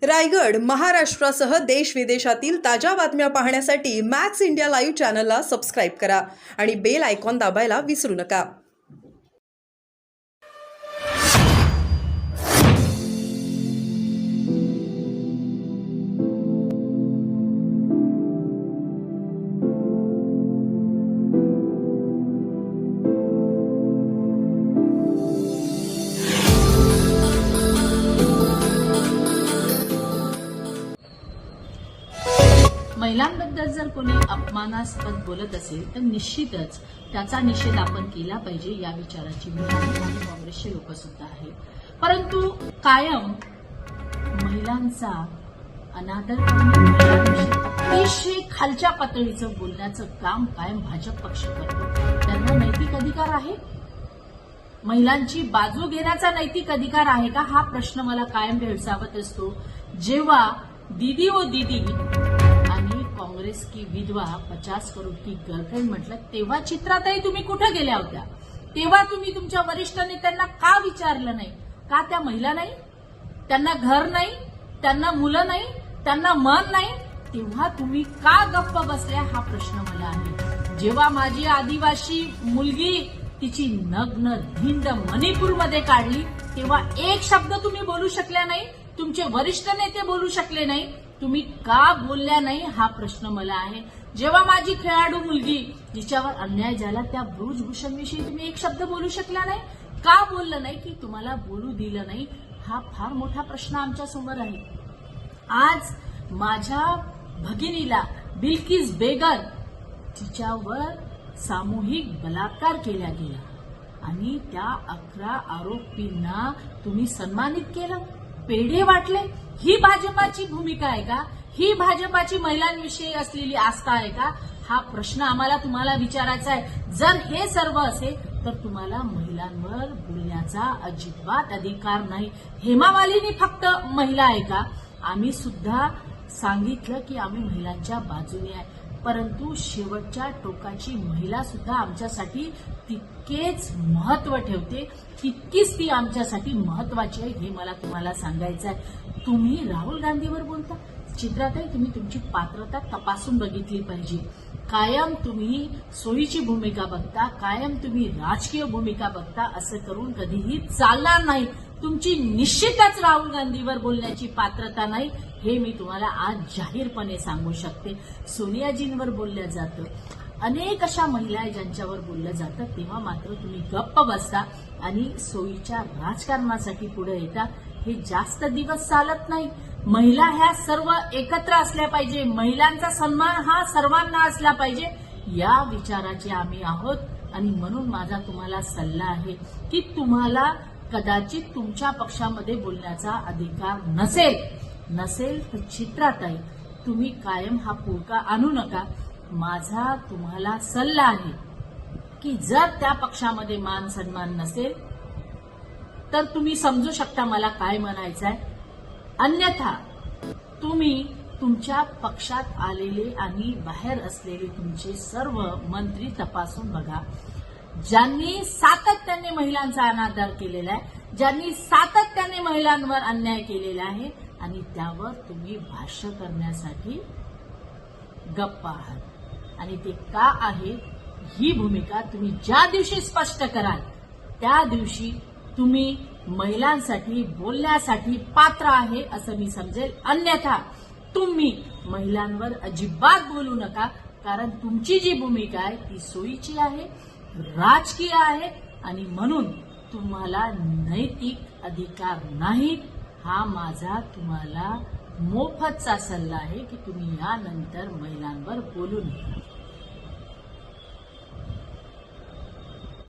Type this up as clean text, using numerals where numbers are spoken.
रायगड, महाराष्ट्रासह देश विदेशातील ताज्या बातम्या पाहण्यासाठी मॅक्स इंडिया लाईव्ह चॅनलला सबस्क्राईब करा आणि बेल आयकॉन दाबायला विसरू नका. महिलांबद्दल जर कोणी अपमानास्पद बोलत असेल तर निश्चितच त्याचा निषेध आपण केला पाहिजे या विचाराची मी आणि काँग्रेसचे लोक सुद्धा आहे. परंतु कायम महिलांचा अनादर करणे, अतिशय खालच्या पातळीचं बोलण्याचं काम कायम भाजप पक्ष करतो. त्यांना नैतिक अधिकार आहे? महिलांची बाजू घेण्याचा नैतिक अधिकार आहे का, हा प्रश्न मला कायम भेडसावत असतो. जेव्हा दीदी ओ दीदी आणि काँग्रेस की विधवा 50 करोड की गर्लफ्रेंड म्हटलं, तेव्हा चित्रातही तुम्ही कुठे गेल्या होत्या? तेव्हा तुम्ही तुमच्या वरिष्ठ नेत्यांना का विचारलं नाही? का त्या महिला नाही? त्यांना घर नाही? त्यांना मुलं नाही? त्यांना मन नाही? तेव्हा तुम्ही का गप्प बसल्या, हा प्रश्न मला आहे. जेव्हा माझी आदिवासी मुलगी तिची नग्न धिंड मणिपूरमध्ये काढली, तेव्हा एक शब्द तुम्ही बोलू शकल्या नाही? तुमचे वरिष्ठ नेते बोलू शकले नाही? तुम्ही का बोलल्या नाही, हा प्रश्न मला आहे. जेव्हा माझी खेळाडू मुलगी जिच्यावर अन्याय झाला त्या ब्रुजभूषणविषयी तुम्ही एक शब्द बोलू शकला नाही? का बोललं नाही? की तुम्हाला बोलू दिलं नाही? हा फार मोठा प्रश्न आमच्या समोर आहे. आज माझ्या भगिनीला बिल्किस बेगर तिच्यावर सामूहिक बलात्कार केला गेला आणि त्या 11 आरोपींना तुम्ही सन्मानित केलं, पेढे वाटले. ही भाजपाची भूमिका आहे का? ही भाजपाची महिलांविषयी असलेली आस्था आहे का? हा प्रश्न आम्हाला तुम्हाला विचारायचा आहे. जर हे सर्व असेल तर तुम्हाला महिलांवर बोलण्याचा अजिबात अधिकार नाही. हेमा मालिनी फक्त महिला आहे का? आम्ही सुद्धा सांगितलं की आम्ही महिलांच्या बाजूने आहे, परंतु शेवटच्या टोकाची महिला सुद्धा आमच्यासाठी तितकेच महत्व ठेवते, तितकीच ती आमच्यासाठी महत्वाची आहे, हे मला तुम्हाला सांगायचं आहे. तुम्ही राहुल गांधीवर बोलता, चित्रातही तुम्ही तुमची पात्रता तपासून बघितली पाहिजे. कायम तुम्ही सोयीची भूमिका बघता, कायम तुम्ही राजकीय भूमिका बघता. असं करून कधीही चालणार नाही. तुमची निश्चितच राहुल गांधीवर बोलण्याची पात्रता नाही, हे मी तुम्हाला आज जाहीरपणे सांगू शकते. सोनियाजींवर बोललं जातं, अनेक अशा महिला आहे ज्यांच्यावर बोललं जातं, तेव्हा मात्र तुम्ही गप्प बसता आणि सोयीच्या राजकारणासाठी पुढे येता. हे जास्त दिवस चालत नाही. महिला ह्या सर्व एकत्र असल्या पाहिजे, महिलांचा सन्मान हा सर्वांना असला पाहिजे, या विचाराचे आम्ही आहोत. आणि म्हणून माझा तुम्हाला सल्ला आहे की तुम्हाला कदाचित तुमच्या पक्षामध्ये बोलण्याचा अधिकार नसेल तर चित्राताई तुम्ही कायम हा पुळका आणू नका. माझा तुम्हाला सल्ला आहे की जर त्या पक्षामध्ये मान सन्मान नसेल तर तुम्ही समजू शकता मला काय म्हणायचं आहे. अन्यथा तुम्ही तुमच्या पक्षात आलेले आणि बाहेर असलेले तुमचे सर्व मंत्री तपासून बघा, ज्यांनी सातत्याने महिलांचा अनादर केलेला आहे, ज्यांनी सातत्याने महिलांवर अन्याय केलेला आहे, आणि त्यावर तुम्ही भाष्य करण्यासाठी गप्प आहात. आणि ते का आहे ही भूमिका तुम्ही ज्या दिवशी स्पष्ट कराल त्या दिवशी तुम्ही महिलांसाठी बोलण्यासाठी पात्र आहे असं मी समजेल. अन्यथा तुम्ही महिलांवर अजिबात बोलू नका, कारण तुमची जी भूमिका आहे ती सोयीची आहे, राजकीय आहे, आणि म्हणून तुम्हाला नैतिक अधिकार नाही. हा माझा तुम्हाला मोफतचा सल्ला आहे की तुम्ही यानंतर महिलांवर बोलू नका.